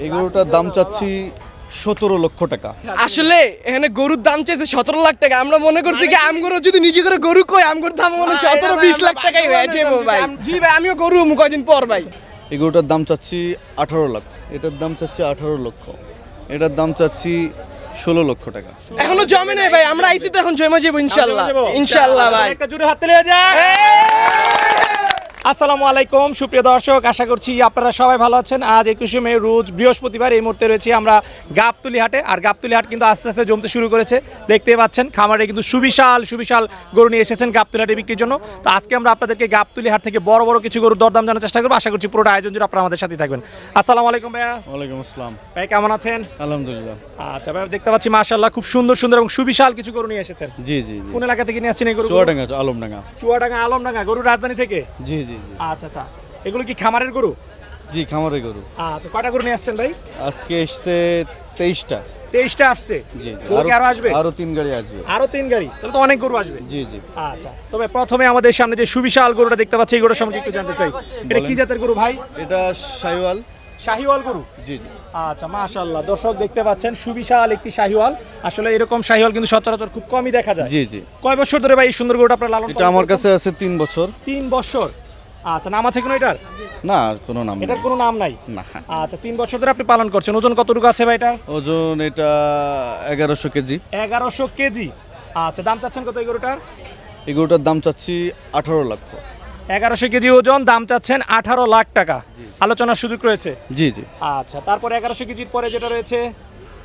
এই গরুটার দাম চাচ্ছি 17 লক্ষ টাকা। আসলে এখানে গরুর দাম চাইছে 17 লাখ টাকা। আমরা মনে করছি কি আমগরু যদি নিজে করে গরু কই আমগরুর দাম মনে 17-20 লাখ টাকাই হয়েছে ভাই। জি ভাই আমিও গরু কয়দিন পর ভাই। এই গরুটার দাম চাচ্ছি 18 লাখ। এটার দাম চাচ্ছি 18 লক্ষ। এটার দাম চাচ্ছি 16 লক্ষ টাকা। এখনো জমে নাই ভাই, আমরা আইছি তো এখন জমে যাবো ইনশাআল্লাহ। ইনশাআল্লাহ ভাই। একটা জোরে হাততালি হয়ে যায়। আসসালামু আলাইকুম সুপ্রিয় দর্শক, আশা করছি আপনারা সবাই ভালো আছেন। আজ 21শে মে রোজ বৃহস্পতিবার। এই মুহূর্তে রয়েছি আমরা গাবতলী হাটে। আর গাবতলী হাট কিন্তু আস্তে আস্তে জমতে শুরু করেছে, দেখতে পাচ্ছেন। খামারে কিন্তু সুবিশাল গরু নিয়ে এসেছেন গাবতলী হাটে বিক্রির জন্য। তো আজকে আমরা আপনাদেরকে গাবতলী হাট থেকে বড় বড় কিছু গরুর দরদাম জানার চেষ্টা করবো। আশা করছি পুরোটা আয়োজন জুড়ে আপনারা আমাদের সাথেই থাকবেন। আসসালামু আলাইকুম ভাইয়া। ওয়ালাইকুম আসসালাম। ভাই কেমন আছেন? আলহামদুলিল্লাহ। আচ্ছা ভাই, দেখতে পাচ্ছি মাশাআল্লাহ খুব সুন্দর এবং সুবিশাল কিছু গরু নিয়ে এসেছেন। জি জি জি। কোন এলাকা থেকে নিয়ে আসছেন এই গরু? চুয়াডাঙ্গা, আলমডাঙ্গা। চুয়াডাঙ্গা আলমডাঙ্গা, গরু রাজধানী থেকে? জি জি জি। আচ্ছা আচ্ছা, এগুলো কি খামারের গরু? জি, খামারের গরু। আচ্ছা, কয়টা গরু নিয়ে আসছেন ভাই? আজকে এসছে 23টা। 23টা আসছে। জি জি। গরু কি আরো আসবে? আরো 3 গাড়ি আসবে। আরো 3 গাড়ি, তাহলে তো অনেক গরু আসবে। জি জি। আচ্ছা, তবে প্রথমে আমাদের সামনে যে সুবিশাল গরুটা দেখতে পাচ্ছি, এই গরুর সম্পর্কে একটু জানতে চাই। এটা কি জাতের গরু ভাই? এটা শাহিওয়াল। শাহিওয়াল গরু? জি জি। আচ্ছা মাশাআল্লাহ, দর্শক দেখতে পাচ্ছেন সুবিশাল একটি শাহিওয়াল। আসলে এরকম শাহিওয়াল কিন্তু সচরাচর খুব কমই দেখা যায়। জি জি। কয় বছর ধরে ভাই এই সুন্দর গরুটা আপনারা লালন পালন এটা আমার করছেন? কাছে আছে 3 বছর। 3 বছর। আচ্ছা, নাম আছে কোনো এটার? না, কোনো নাম নেই। এটার কোনো নাম নাই? না। আচ্ছা, 3 বছর ধরে আপনি পালন করছেন। ওজন কতটুকু আছে ভাই এটা? ওজন এটা 1100 কেজি। 1100 কেজি। আচ্ছা, দাম চাচ্ছেন কত এই গরুটার? এই গরুটার দাম চাচ্ছি 18 লক্ষ। 1100 কেজি ওজন, দাম চাচ্ছেন 18 লাখ টাকা। আলোচনার সুযোগ রয়েছে? জি জি। আচ্ছা, তারপরে 1100 কেজির পরে যেটা রয়েছে,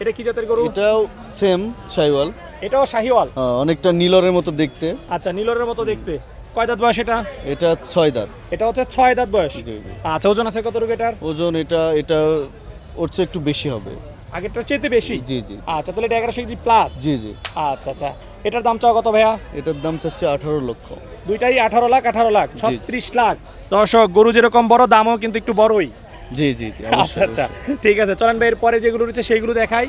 এটা কি জাতের গরু? এটাও সেম শাহিওয়াল। এটাও শাহিওয়াল। অনেকটা নীলরের মতো দেখতে। আচ্ছা, নীলরের মতো দেখতে। কয় দাঁত বয়স এটা? এটা 6 দাঁত। এটা হচ্ছে 6 দাঁত বয়স। জি জি। আচ্ছা, ওজন আছে কতটুকু এটার? ওজন এটা ওর চেয়ে একটু বেশি হবে। আগেরটার চেয়ে বেশি? জি জি। আচ্ছা, তাহলে এটা 1100 কেজি প্লাস? জি জি। আচ্ছা আচ্ছা, এটার দাম চাও কত ভাইয়া? এটার দাম চাচ্ছি 18 লক্ষ। দুইটাই 18 লাখ জি। 36 লাখ। দর্শক, গরু যেরকম বড়, দামও কিন্তু একটু বড়ই। জি জি জি। আচ্ছা অবশ্যই আচ্ছা, অবশ্যই। ঠিক আছে, চলেন ভাই এর পরে যেগুলো রয়েছে সেইগুলো দেখাই।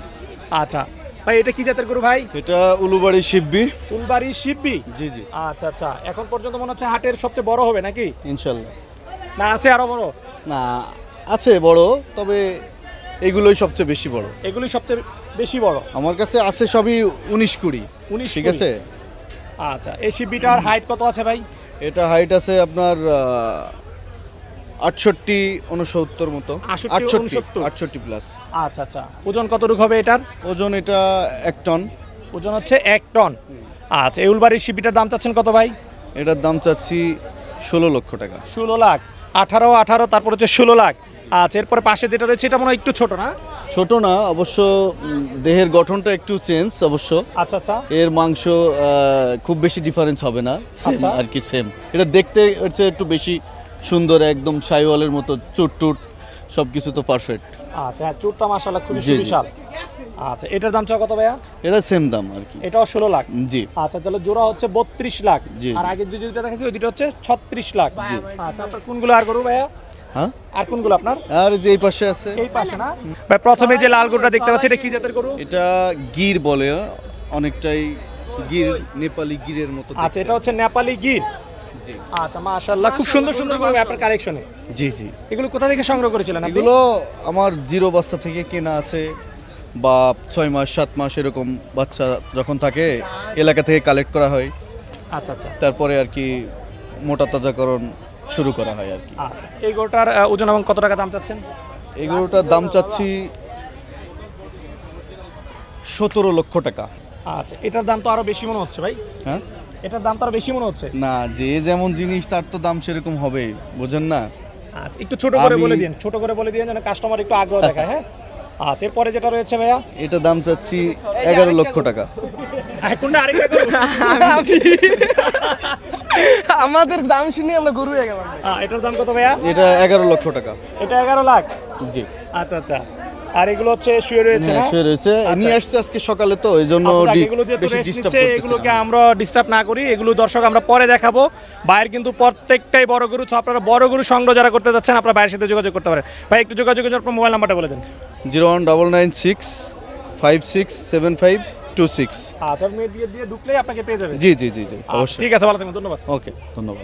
আচ্ছা ভাই, এটা কি জাতের গরু ভাই? এটা উলুবাড়ি শিববি। ফুলবাড়ি শিববি? জি জি। আচ্ছা আচ্ছা, এখন পর্যন্ত মনে হচ্ছে হাটের সবচেয়ে বড় হবে নাকি? ইনশাল্লাহ। না আছে আরো বড়? না, আছে বড়, তবে এগুলোই সবচেয়ে বেশি বড়। এগুলি সবচেয়ে বেশি বড়? আমার কাছে আছে সবই 19-20। 19 ঠিক আছে। আচ্ছা, এই শিববিটার হাইট কত আছে ভাই? এটা হাইট আছে আপনার 68-69 মতো। 68 প্লাস। আচ্ছা আচ্ছা, ওজন কতটুকু হবে এটার? ওজন এটা 1 টন। ওজন হচ্ছে 1 টন। আচ্ছা, এই উলবাড়ির শিববিটার দাম চাচ্ছেন কত ভাই? এটার দাম চাচ্ছি 16 লক্ষ টাকা। 16 লাখ। 18, তারপর হচ্ছে 16 লাখ। আচ্ছা, এরপরে পাশে যেটা রয়েছে এটা মনে হয় একটু ছোট না? ছোট না অবশ্য, দেহের গঠনটা একটু চেঞ্জ অবশ্য। আচ্ছা আচ্ছা। এর মাংস খুব বেশি ডিফারেন্স হবে না, সেম আচ্ছা। আর কি সেম। এটা দেখতে হচ্ছে একটু বেশি সুন্দর, একদম শাইওয়ালের মতো চুট সব কিছু তো পারফেক্ট। আচ্ছা, হ্যাঁ, চুটটা মাশাআল্লাহ খুবই জি, জি। সুবিশাল। আচ্ছা, এটার দাম চাও কত ভাইয়া? এটা সেম দাম আর কি। এটাও 16 লাখ। জি আচ্ছা, তাহলে জোড়া হচ্ছে 32 লাখ। জি। আর আগের যে দুইটা দেখাচ্ছি ওই দুটো হচ্ছে 36 লাখ। জি। আচ্ছা, আপনার কোনগুলো আর গরু ভাইয়া? হ্যাঁ। আর কোনগুলো আপনার? আর যে এই পাশে আছে, এই পাশে না ভাই? প্রথমে যে লাল গরুটা দেখতে পাচ্ছি, এটা কি জাতের গরু? এটা গির বলে, অনেকটাই গির, নেপালি গিরের মতো দেখতে। আচ্ছা, এটা হচ্ছে নেপালি গির। জি আচ্ছা মাশাআল্লাহ, খুব সুন্দর গরু আপনার কালেকশনে। জি জি। এগুলো কোথা থেকে সংগ্রহ করেছিলেন আপনি? এগুলো আমার জিরো বাচ্চা থেকে কেনা আছে, বা 6 মাস 7 মাস এরকম বাচ্চা যখন থাকে এলাকা থেকে কালেক্ট করা হয়। আচ্ছা আচ্ছা তারপরে আর কি মোটা তাজাকরণ শুরু করা হয় আর কি। আচ্ছা, এই গরুটার ওজন এবং কত টাকা দাম চাচ্ছেন? এই গরুটার দাম চাচ্ছি 17 লক্ষ টাকা। আচ্ছা, এটার দাম তো আরো বেশি মনে হচ্ছে ভাই। হ্যাঁ। এটার দাম তো আরো বেশি মনে হচ্ছে। না, যে যেমন জিনিস তার তো দাম সেরকম হবে, বোঝেন না। আচ্ছা, একটু ছোট করে আমি- বলে দিন, ছোট করে বলে দিন যেন কাস্টমার একটু আগ্রহ দেখায়। হ্যাঁ। আচ্ছা, এরপরে যেটা রয়েছে ভাইয়া, এটা দাম চাচ্ছি 11 লক্ষ টাকা। কোনটা আরেকটা গরু? আমাদের দাম শুনে আমরা গরু হয়ে গেলাম। এটার দাম কত ভাইয়া? এটা 11 লক্ষ টাকা। এটা 11 লাখ। জি। আচ্ছা আচ্ছা, আর এগুলো হচ্ছে শুয়ে রয়েছে হ্যাঁ, না? সে রয়েছে, নিয়ে আসছে আজকে সকালে, তো এই জন্য আচ্ছা, এগুলো যেহেতু বেশি rest ডিস্টার্ব নিচ্ছে, করতেছি এগুলোকে না। আমরা ডিস্টার্ব না করি। এগুলো দর্শক আমরা পরে দেখাবো। বাইরের কিন্তু প্রত্যেকটাই বড় গরু। So আপনারা বড় গরু সংগ্রহ যারা করতে যাচ্ছেন, আপনারা বাইরের সাথে যোগাযোগ করতে পারেন। ভাই একটু যোগাযোগের জন্য আপনার মোবাইল নাম্বারটা বলে দেন। 01996567526। আচ্ছা, মেয়ে দিয়ে ঢুকলেই আপনাকে পেয়ে যাবেন। জি জি জি জি, আচ্ছা, অবশ্যই। ঠিক আছে, ভালো থাকবেন, ধন্যবাদ। ওকে, ধন্যবাদ।